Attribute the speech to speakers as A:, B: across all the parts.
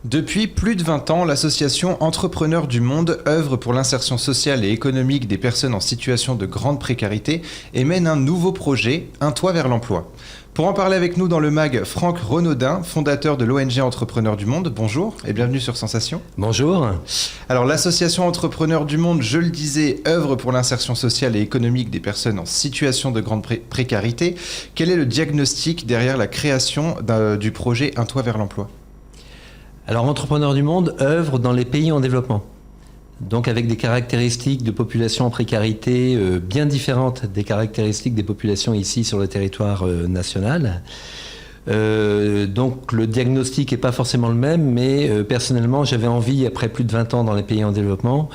A: Depuis plus de 20 ans, l'association Entrepreneurs du Monde œuvre pour l'insertion sociale et économique des personnes en situation de grande précarité et mène un nouveau projet, Un toit vers l'emploi. Pour en parler avec nous dans le MAG, Franck Renaudin, fondateur de l'ONG Entrepreneurs du Monde. Bonjour et bienvenue sur Sensation.
B: Bonjour.
A: Alors l'association Entrepreneurs du Monde, je le disais, œuvre pour l'insertion sociale et économique des personnes en situation de grande précarité. Quel est le diagnostic derrière la création du projet Un toit vers l'emploi ?
B: Alors Entrepreneurs du Monde œuvre dans les pays en développement, donc avec des caractéristiques de population en précarité bien différentes des caractéristiques des populations ici sur le territoire national. Donc le diagnostic n'est pas forcément le même, mais personnellement j'avais envie, après plus de 20 ans dans les pays en développement,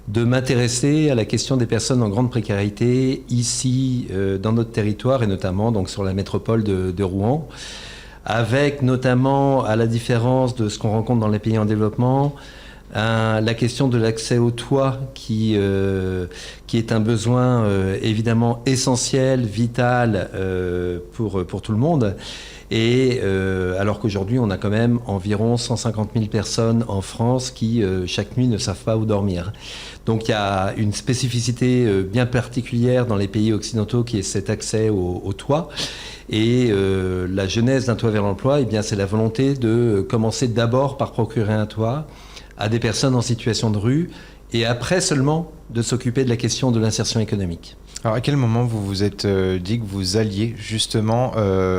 B: de m'intéresser à la question des personnes en grande précarité ici dans notre territoire et notamment donc, sur la métropole de Rouen, avec notamment, à la différence de ce qu'on rencontre dans les pays en développement, la question de l'accès au toit qui est un besoin évidemment essentiel, vital pour tout le monde. Et alors qu'aujourd'hui, on a quand même environ 150 000 personnes en France qui, chaque nuit, ne savent pas où dormir. Donc il y a une spécificité bien particulière dans les pays occidentaux qui est cet accès au toit. Et la genèse d'un toit vers l'emploi, eh bien, c'est la volonté de commencer d'abord par procurer un toit à des personnes en situation de rue et après seulement de s'occuper de la question de l'insertion économique.
A: Alors à quel moment vous vous êtes dit que vous alliez justement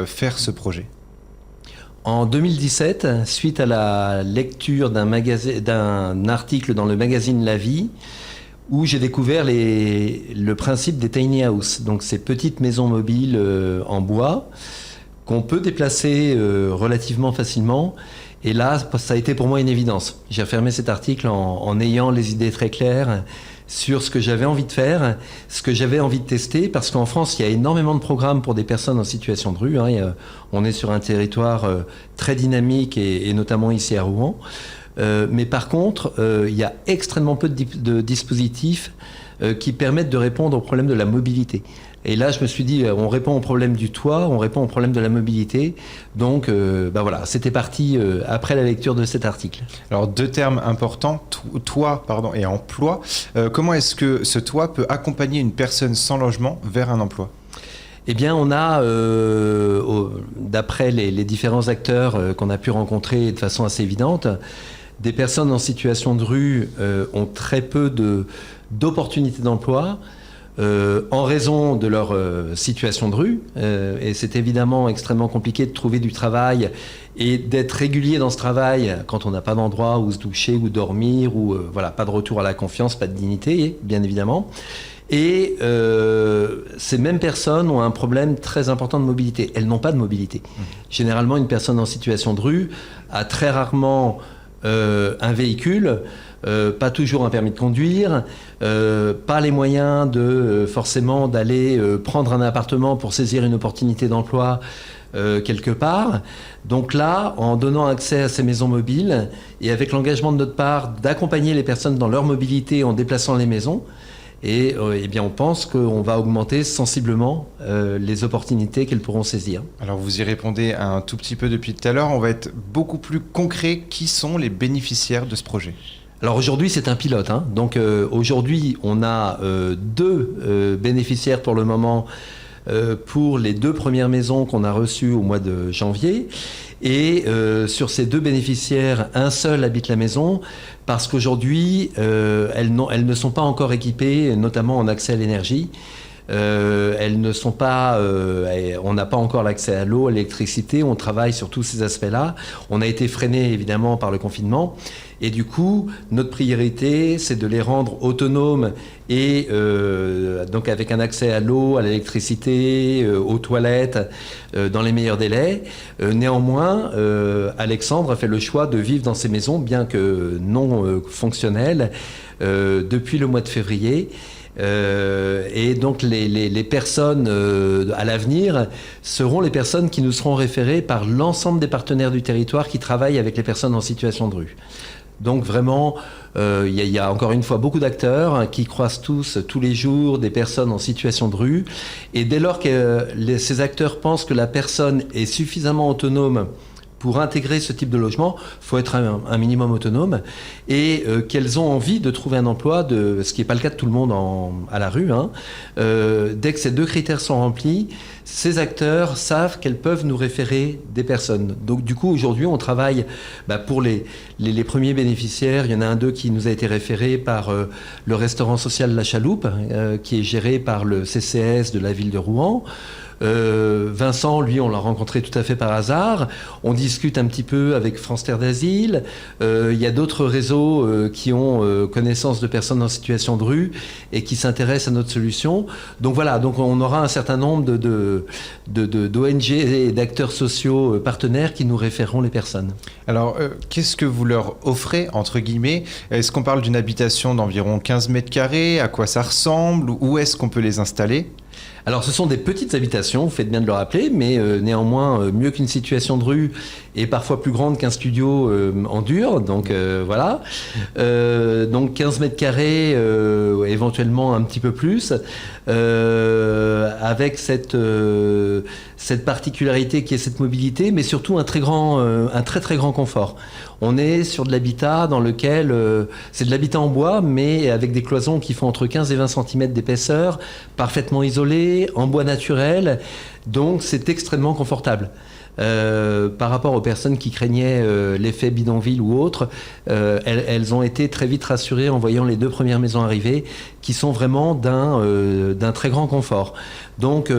A: faire ce projet ?
B: En 2017, suite à la lecture d'un article dans le magazine La Vie, où j'ai découvert le principe des tiny house, donc ces petites maisons mobiles en bois qu'on peut déplacer relativement facilement. Et là, ça a été pour moi une évidence. J'ai refermé cet article en ayant les idées très claires sur ce que j'avais envie de faire, ce que j'avais envie de tester, parce qu'en France, il y a énormément de programmes pour des personnes en situation de rue. On est sur un territoire très dynamique et notamment ici à Rouen. Mais par contre, il y a extrêmement peu de dispositifs qui permettent de répondre au problème de la mobilité. Et là, je me suis dit, on répond au problème du toit, on répond au problème de la mobilité. Donc, voilà, c'était parti après la lecture de cet article.
A: Alors, deux termes importants, toit et emploi. Comment est-ce que ce toit peut accompagner une personne sans logement vers un emploi ?
B: Eh bien, on a, d'après les différents acteurs qu'on a pu rencontrer de façon assez évidente, des personnes en situation de rue ont très peu d'opportunités d'emploi en raison de leur situation de rue. Et c'est évidemment extrêmement compliqué de trouver du travail et d'être régulier dans ce travail quand on n'a pas d'endroit où se doucher ou dormir, ou voilà, pas de retour à la confiance, pas de dignité, bien évidemment. Et ces mêmes personnes ont un problème très important de mobilité. Elles n'ont pas de mobilité. Généralement, une personne en situation de rue a très rarement un véhicule, pas toujours un permis de conduire, pas les moyens forcément d'aller prendre un appartement pour saisir une opportunité d'emploi quelque part. Donc là, en donnant accès à ces maisons mobiles et avec l'engagement de notre part d'accompagner les personnes dans leur mobilité en déplaçant les maisons, et eh bien, on pense qu'on va augmenter sensiblement les opportunités qu'elles pourront saisir.
A: Alors vous y répondez un tout petit peu depuis tout à l'heure, on va être beaucoup plus concret. Qui sont les bénéficiaires de ce projet ?
B: Alors aujourd'hui, c'est un pilote. Donc aujourd'hui, on a deux bénéficiaires pour le moment pour les 2 premières maisons qu'on a reçues au mois de janvier. Et sur ces 2 bénéficiaires, un seul habite la maison parce qu'aujourd'hui, elles ne sont pas encore équipées, notamment en accès à l'énergie. Elles ne sont pas, on n'a pas encore l'accès à l'eau, à l'électricité, on travaille sur tous ces aspects-là. On a été freiné évidemment par le confinement et du coup, notre priorité, c'est de les rendre autonomes et donc avec un accès à l'eau, à l'électricité, aux toilettes, dans les meilleurs délais. Néanmoins, Alexandre a fait le choix de vivre dans ces maisons, bien que non fonctionnelles, depuis le mois de février. Et donc les personnes à l'avenir seront les personnes qui nous seront référées par l'ensemble des partenaires du territoire qui travaillent avec les personnes en situation de rue. Donc vraiment, il y a encore une fois beaucoup d'acteurs qui croisent tous les jours des personnes en situation de rue. Et dès lors que ces acteurs pensent que la personne est suffisamment autonome pour intégrer ce type de logement, il faut être un minimum autonome et qu'elles ont envie de trouver un emploi, ce qui n'est pas le cas de tout le monde à la rue. Dès que ces 2 critères sont remplis, ces acteurs savent qu'elles peuvent nous référer des personnes. Donc du coup, aujourd'hui, on travaille pour les premiers bénéficiaires. Il y en a un d'eux qui nous a été référé par le restaurant social La Chaloupe, qui est géré par le CCS de la ville de Rouen. Vincent, lui, on l'a rencontré tout à fait par hasard. On discute un petit peu avec France Terre d'Asile. Il y a d'autres réseaux qui ont connaissance de personnes en situation de rue et qui s'intéressent à notre solution. Donc voilà, donc on aura un certain nombre d'ONG et d'acteurs sociaux partenaires qui nous référeront les personnes.
A: Alors, qu'est-ce que vous leur offrez, entre guillemets? Est-ce qu'on parle d'une habitation d'environ 15 mètres carrés? À quoi ça ressemble? Où est-ce qu'on peut les installer?
B: Alors ce sont des petites habitations, vous faites bien de le rappeler, mais néanmoins mieux qu'une situation de rue et parfois plus grande qu'un studio en dur, donc voilà. Donc 15 mètres carrés, éventuellement un petit peu plus, avec cette particularité qui est cette mobilité, mais surtout un très très grand confort. On est sur de l'habitat dans lequel c'est de l'habitat en bois, mais avec des cloisons qui font entre 15 et 20 cm d'épaisseur, parfaitement isolées, en bois naturel, donc c'est extrêmement confortable. Par rapport aux personnes qui craignaient l'effet bidonville ou autre, elles ont été très vite rassurées en voyant les 2 premières maisons arriver, qui sont vraiment d'un très grand confort. Donc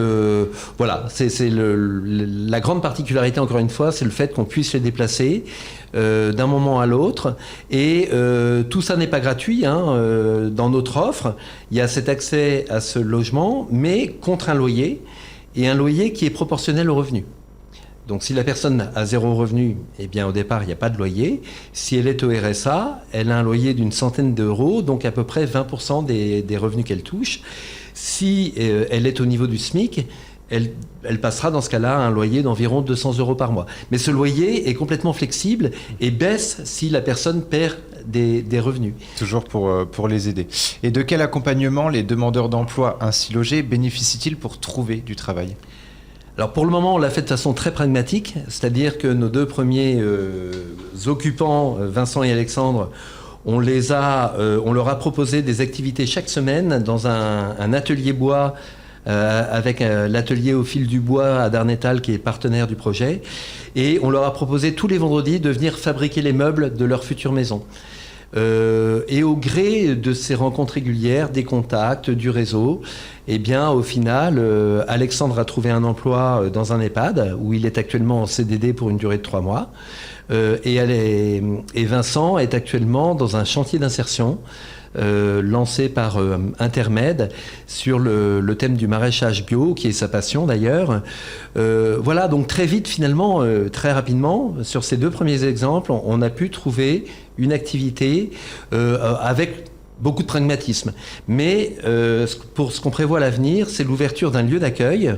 B: voilà, c'est la grande particularité, encore une fois, c'est le fait qu'on puisse les déplacer d'un moment à l'autre. Et tout ça n'est pas gratuit. Dans notre offre, il y a cet accès à ce logement, mais contre un loyer, et un loyer qui est proportionnel au revenu. Donc si la personne a 0 revenu, eh bien au départ, il n'y a pas de loyer. Si elle est au RSA, elle a un loyer d'une centaine d'euros, donc à peu près 20% des revenus qu'elle touche. Si elle est au niveau du SMIC, elle passera dans ce cas-là à un loyer d'environ 200 euros par mois. Mais ce loyer est complètement flexible et baisse si la personne perd des revenus.
A: Toujours pour les aider. Et de quel accompagnement les demandeurs d'emploi ainsi logés bénéficient-ils pour trouver du travail ?
B: Alors pour le moment, on l'a fait de façon très pragmatique, c'est-à-dire que nos 2 premiers occupants, Vincent et Alexandre, on leur a proposé des activités chaque semaine dans un atelier bois avec l'atelier au fil du bois à Darnétal qui est partenaire du projet. Et on leur a proposé tous les vendredis de venir fabriquer les meubles de leur future maison. Et au gré de ces rencontres régulières, des contacts, du réseau, eh bien, au final, Alexandre a trouvé un emploi dans un EHPAD où il est actuellement en CDD pour une durée de 3 mois. Et Vincent est actuellement dans un chantier d'insertion lancé par Intermed sur le thème du maraîchage bio, qui est sa passion d'ailleurs. Voilà, donc très vite finalement, très rapidement, sur ces 2 premiers exemples, on a pu trouver une activité avec beaucoup de pragmatisme. Mais pour ce qu'on prévoit à l'avenir, c'est l'ouverture d'un lieu d'accueil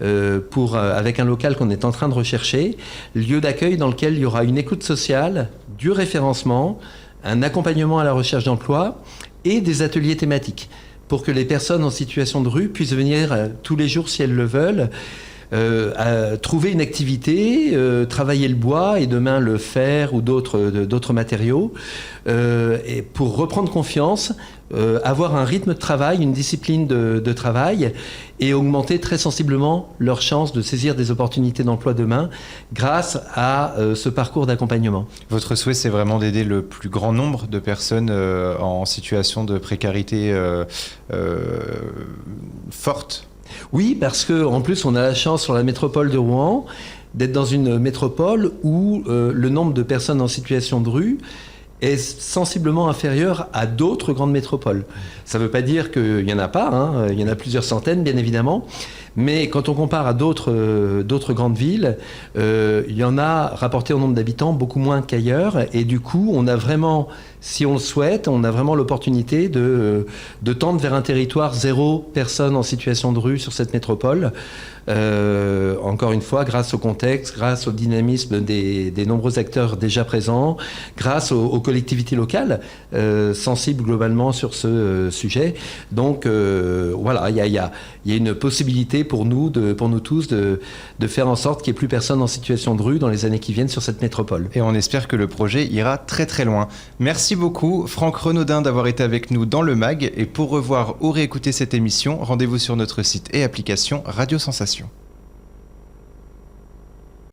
B: avec un local qu'on est en train de rechercher, lieu d'accueil dans lequel il y aura une écoute sociale, du référencement, un accompagnement à la recherche d'emploi et des ateliers thématiques pour que les personnes en situation de rue puissent venir tous les jours, si elles le veulent, trouver une activité, travailler le bois et demain le fer ou d'autres matériaux, et pour reprendre confiance, avoir un rythme de travail, une discipline de travail et augmenter très sensiblement leurs chances de saisir des opportunités d'emploi demain grâce à ce parcours d'accompagnement.
A: Votre souhait, c'est vraiment d'aider le plus grand nombre de personnes en situation de précarité forte.
B: Oui, parce qu'en plus, on a la chance sur la métropole de Rouen d'être dans une métropole où le nombre de personnes en situation de rue est sensiblement inférieur à d'autres grandes métropoles. Ça ne veut pas dire qu'il n'y en a pas, il y en a plusieurs centaines, bien évidemment, mais quand on compare à d'autres grandes villes, il y en a, rapporté au nombre d'habitants, beaucoup moins qu'ailleurs, et du coup, on a vraiment, si on le souhaite, on a vraiment l'opportunité de tendre vers un territoire 0 personne en situation de rue sur cette métropole, encore une fois, grâce au contexte, grâce au dynamisme des nombreux acteurs déjà présents, grâce aux collectivités locales sensibles globalement sur ce sujet. Donc voilà, il y a une possibilité pour nous tous de faire en sorte qu'il n'y ait plus personne en situation de rue dans les années qui viennent sur cette métropole.
A: Et on espère que le projet ira très très loin. Merci beaucoup Franck Renaudin d'avoir été avec nous dans le MAG, et pour revoir ou réécouter cette émission, rendez-vous sur notre site et application Radio Sensation.